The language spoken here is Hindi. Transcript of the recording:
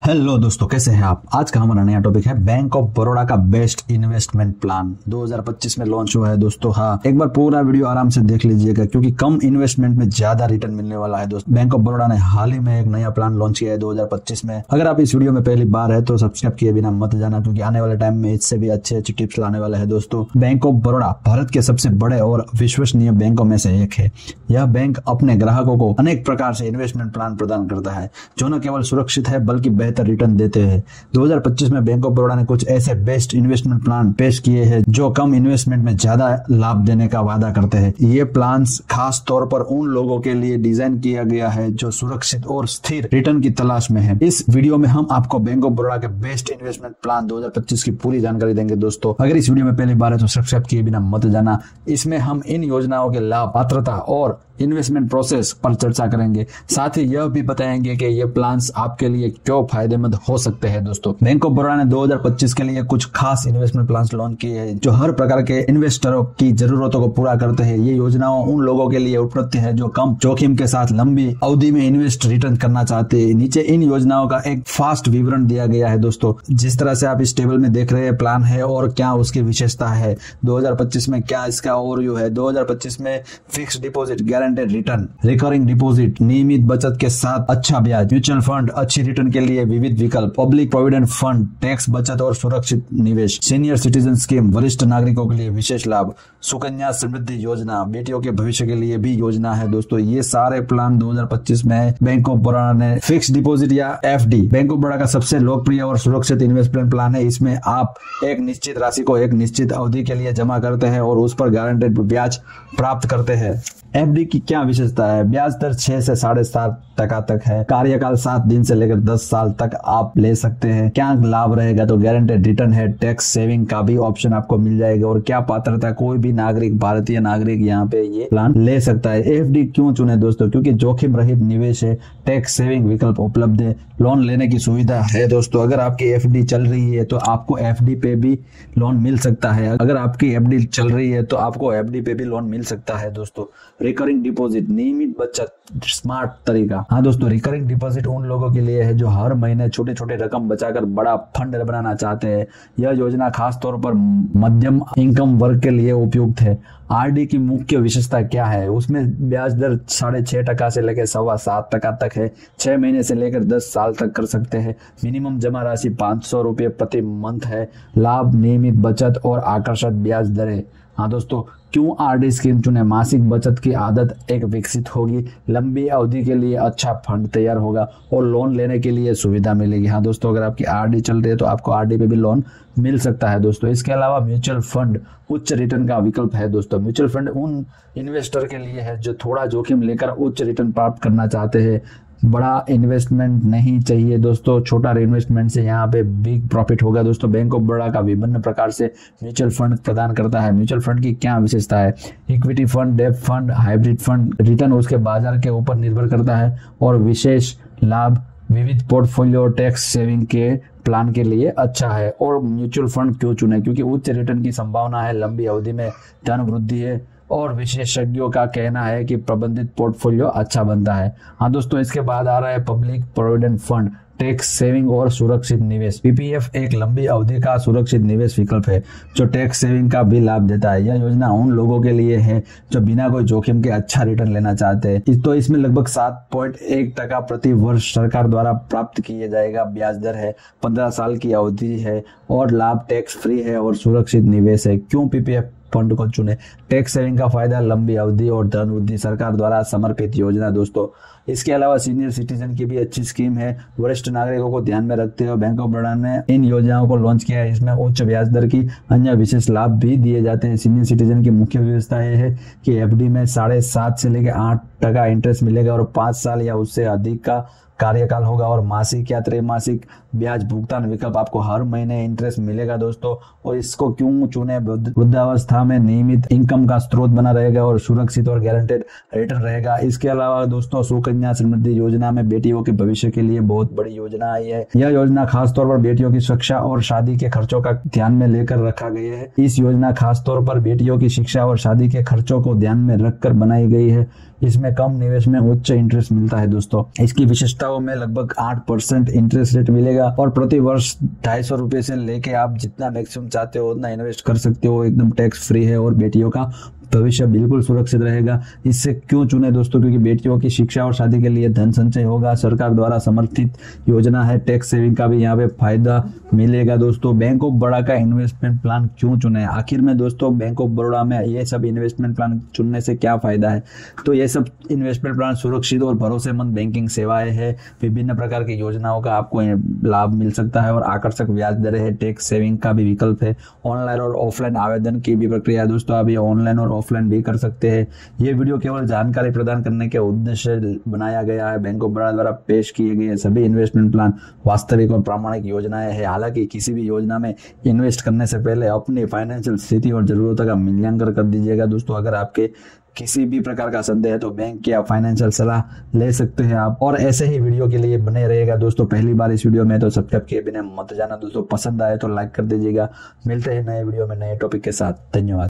हेलो दोस्तों, कैसे हैं आप। आज का हमारा नया टॉपिक है बैंक ऑफ बड़ौदा का बेस्ट इन्वेस्टमेंट प्लान 2025 में लॉन्च हुआ है दोस्तों। हाँ, एक बार पूरा वीडियो आराम से देख लीजिएगा क्योंकि कम इन्वेस्टमेंट में ज्यादा रिटर्न मिलने वाला है दोस्तों। बैंक ऑफ बड़ौदा ने हाल ही में एक नया प्लान लॉन्च किया है 2025 में। अगर आप इस वीडियो में पहली बार है तो सब्सक्राइब किए बिना मत जाना क्योंकि आने वाले टाइम में इससे भी अच्छे अच्छे टिप्स लाने वाले हैं दोस्तों। बैंक ऑफ बड़ौदा भारत के सबसे बड़े और विश्वसनीय बैंकों में से एक है। यह बैंक अपने ग्राहकों को अनेक प्रकार से इन्वेस्टमेंट प्लान प्रदान करता है जो न केवल सुरक्षित है बल्कि बेहतर रिटर्न देते हैं। 2025 में बैंक ऑफ बड़ौदा ने कुछ ऐसे बेस्ट इन्वेस्टमेंट प्लान पेश किए हैं जो कम इन्वेस्टमेंट में ज्यादा लाभ देने का वादा करते हैं। ये प्लान्स खास तौर पर उन लोगों के लिए डिजाइन किया गया है जो सुरक्षित और स्थिर रिटर्न की तलाश में है। इस वीडियो में हम आपको बैंक ऑफ बड़ौदा के बेस्ट इन्वेस्टमेंट प्लान 2025 की पूरी जानकारी देंगे दोस्तों। अगर इस वीडियो में पहली बार है तो सब्सक्राइब किए बिना मत जाना। इसमें हम इन योजनाओं के लाभ, पात्रता और इन्वेस्टमेंट प्रोसेस पर चर्चा करेंगे। साथ ही यह भी बताएंगे कि ये प्लान्स आपके लिए क्यों फायदेमंद हो सकते हैं दोस्तों। बैंक ऑफ बड़ौदा ने 2025 के लिए कुछ खास इन्वेस्टमेंट प्लान्स लॉन्च किए हैं जो हर प्रकार के इन्वेस्टरों की जरूरतों को पूरा करते हैं। ये योजनाओं उन लोगों के लिए उपयुक्त है जो कम जोखिम के साथ लंबी अवधि में इन्वेस्ट रिटर्न करना चाहते हैं। नीचे इन योजनाओं का एक फास्ट विवरण दिया गया है दोस्तों। जिस तरह से आप इस टेबल में देख रहे हैं प्लान है और क्या उसकी विशेषता है। 2025 में क्या इसका ओवरव्यू है। 2025 में fix deposit, guaranteed return, recurring deposit, नियमित बचत के साथ अच्छा ब्याज, म्यूचुअल फंड, अच्छी रिटर्न के लिए विविध विकल्प, पब्लिक प्रोविडेंट फंड, टैक्स बचत और सुरक्षित निवेश, सीनियर सिटीजन स्कीम, वरिष्ठ नागरिकों के लिए विशेष लाभ, सुकन्या समृद्धि योजना, बेटियों के भविष्य के लिए भी योजना है दोस्तों। ये सारे प्लान 2025 में बैंक ऑफ बड़ौदा ने फिक्स डिपॉजिट या एफडी, बैंक ऑफ बड़ौदा का सबसे लोकप्रिय और सुरक्षित इन्वेस्टमेंट प्लान है। इसमें आप एक निश्चित राशि को एक निश्चित अवधि के लिए जमा करते हैं और उस पर गारंटेड ब्याज प्राप्त करते हैं। एफडी की क्या विशेषता है। ब्याज दर 6 से 7.5% तक है। कार्यकाल 7 दिन से लेकर 10 साल तक आप ले सकते हैं। क्या लाभ रहेगा तो गारंटेड रिटर्न है। टैक्स सेविंग का भी ऑप्शन आपको मिल जाएगा। और क्या पात्रता, कोई भी नागरिक, भारतीय नागरिक यहाँ पे ये प्लान ले सकता है। एफडी क्यों चुने दोस्तों, क्योंकि जोखिम रहित निवेश है, टैक्स सेविंग विकल्प उपलब्ध है, लोन लेने की सुविधा है दोस्तों। अगर आपकी एफडी चल रही है तो आपको एफडी पे भी लोन मिल सकता है। अगर आपकी एफडी चल रही है तो आपको एफडी पे भी लोन मिल सकता है दोस्तों। रिकरिंग डिपॉजिट, नियमित बचत, स्मार्ट तरीका। हाँ दोस्तों, रिकरिंग डिपॉजिट उन लोगों के लिए है जो हर महीने छोटे छोटे रकम बचाकर बड़ा फंड बनाना चाहते हैं। यह योजना खास तौर पर मध्यम इनकम वर्ग के लिए उपयुक्त है। आरडी की मुख्य विशेषता क्या है। उसमें ब्याज दर 6.5% से लेकर 7.25% तक है। 6 महीने से लेकर 10 साल तक कर सकते हैं। मिनिमम जमा राशि 500 रुपये प्रति मंथ है। लाभ, नियमित बचत और आकर्षक ब्याज दरें। हाँ दोस्तों, क्यों आरडी स्कीम चुने। मासिक बचत की आदत एक विकसित होगी, लंबी अवधि के लिए अच्छा फंड तैयार होगा और लोन लेने के लिए सुविधा मिलेगी। हाँ दोस्तों, अगर आपकी आरडी चल रही है तो आपको आरडी पे भी लोन मिल सकता है दोस्तों। इसके अलावा म्यूचुअल फंड उच्च रिटर्न का विकल्प है दोस्तों। म्यूचुअल फंड उन इन्वेस्टर के लिए है जो थोड़ा जोखिम लेकर उच्च रिटर्न प्राप्त करना चाहते हैं। बड़ा इन्वेस्टमेंट नहीं चाहिए दोस्तों, छोटा इन्वेस्टमेंट से यहाँ पे बिग प्रॉफिट होगा दोस्तों। बैंक ऑफ बड़ौदा का विभिन्न प्रकार से म्यूचुअल फंड प्रदान करता है। म्यूचुअल फंड की क्या विशेषता है। इक्विटी फंड, डेब्ट फंड, हाइब्रिड फंड, रिटर्न उसके बाजार के ऊपर निर्भर करता है और विशेष लाभ विविध पोर्टफोलियो टैक्स सेविंग के प्लान के लिए अच्छा है। और म्यूचुअल फंड क्यों चुने, क्योंकि उच्च रिटर्न की संभावना है, लंबी अवधि में धन वृद्धि है और विशेषज्ञों का कहना है कि प्रबंधित पोर्टफोलियो अच्छा बनता है। हाँ दोस्तों, इसके बाद आ रहा है public provident fund, tax saving और सुरक्षित निवेश। पीपीएफ एक लंबी अवधि का सुरक्षित निवेश विकल्प है जो टैक्स सेविंग का भी लाभ देता है। यह योजना उन लोगों के लिए है जो बिना कोई जोखिम के अच्छा रिटर्न लेना चाहते हैं। तो इसमें लगभग 7.1% प्रति वर्ष सरकार द्वारा प्राप्त किया जाएगा। ब्याज दर है, 15 साल की अवधि है और लाभ टैक्स फ्री है और सुरक्षित निवेश है। क्यों पीपीएफ फंड को चुने। टैक्स सेविंग का फायदा, लंबी अवधि और धन वृद्धि, सरकार द्वारा समर्पित योजना दोस्तों। इसके अलावा सीनियर सिटीजन की भी अच्छी स्कीम है। वरिष्ठ नागरिकों को ध्यान में रखते हुए बैंक ऑफ बड़ौदा ने इन योजनाओं को लॉन्च किया है। इसमें उच्च ब्याज दर की अन्य विशेष लाभ भी दिए जाते हैं। सीनियर सिटीजन की मुख्य व्यवस्था यह है कि एफडी में 7.5 से लेकर 8% इंटरेस्ट मिलेगा और 5 साल या उससे अधिक का कार्यकाल होगा और मासिक या त्रैमासिक ब्याज भुगतान विकल्प आपको हर महीने इंटरेस्ट मिलेगा दोस्तों। और इसको क्यों चुने। वृद्धावस्था में नियमित इनकम का स्रोत बना रहेगा और सुरक्षित और गारंटेड रिटर्न रहेगा। इसके अलावा दोस्तों सुकन्या समृद्धि योजना में बेटियों के भविष्य के लिए बहुत बड़ी योजना आई है। यह योजना खासतौर पर बेटियों की शिक्षा और शादी के खर्चों का ध्यान में लेकर रखा गया है। इस योजना खासतौर पर बेटियों की शिक्षा और शादी के खर्चों को ध्यान में रखकर बनाई गई है। इसमें कम निवेश में उच्च इंटरेस्ट मिलता है दोस्तों। इसकी विशेषता शिक्षाओं में लगभग 8% इंटरेस्ट रेट मिलेगा और प्रति वर्ष 250 रुपए से लेके आप जितना मैक्सिमम चाहते हो उतना इन्वेस्ट कर सकते हो। एकदम टैक्स फ्री है और बेटियों का भविष्य बिल्कुल सुरक्षित रहेगा। इससे क्यों चुने दोस्तों? क्योंकि बेटियों की शिक्षा और शादी के लिए धन संचय होगा, सरकार द्वारा समर्थित योजना है, टैक्स सेविंग का भी यहाँ पे फायदा मिलेगा दोस्तों। बैंक ऑफ बड़ौदा का इन्वेस्टमेंट प्लान क्यों चुने? आखिर में दोस्तों बैंक ऑफ बड़ौदा में ये सब इन्वेस्टमेंट प्लान चुनने से क्या फायदा है? तो ये सब इन्वेस्टमेंट प्लान सुरक्षित और भरोसेमंद बैंकिंग सेवाएं है, विभिन्न प्रकार की योजनाओं का आपको लाभ मिल सकता है और आकर्षक ब्याज दरें है, टैक्स सेविंग का भी विकल्प है, ऑनलाइन और ऑफलाइन आवेदन की भी प्रक्रिया है दोस्तों। आप ये ऑनलाइन और ऑफलाइन भी कर सकते हैं। ये वीडियो केवल जानकारी प्रदान करने के उद्देश्य से बनाया गया है। बैंक ऑफ बड़ौदा द्वारा पेश किए गए सभी इन्वेस्टमेंट प्लान वास्तविक और प्रामाणिक योजनाएं हैं। हालांकि किसी भी योजना में इन्वेस्ट करने से पहले अपनी फाइनेंशियल स्थिति और जरूरतों का मूल्यांकन कर दीजिएगा दोस्तों। अगर आपके किसी भी प्रकार का संदेह है तो बैंक या फाइनेंशियल सलाह ले सकते हैं आप। और ऐसे ही वीडियो के लिए बने रहेगा दोस्तों। पहली बार इस वीडियो में तो सब्सक्राइब किए बिना मत जाना दोस्तों। पसंद आए तो लाइक कर दीजिएगा। मिलते हैं नए वीडियो में नए टॉपिक के साथ। धन्यवाद।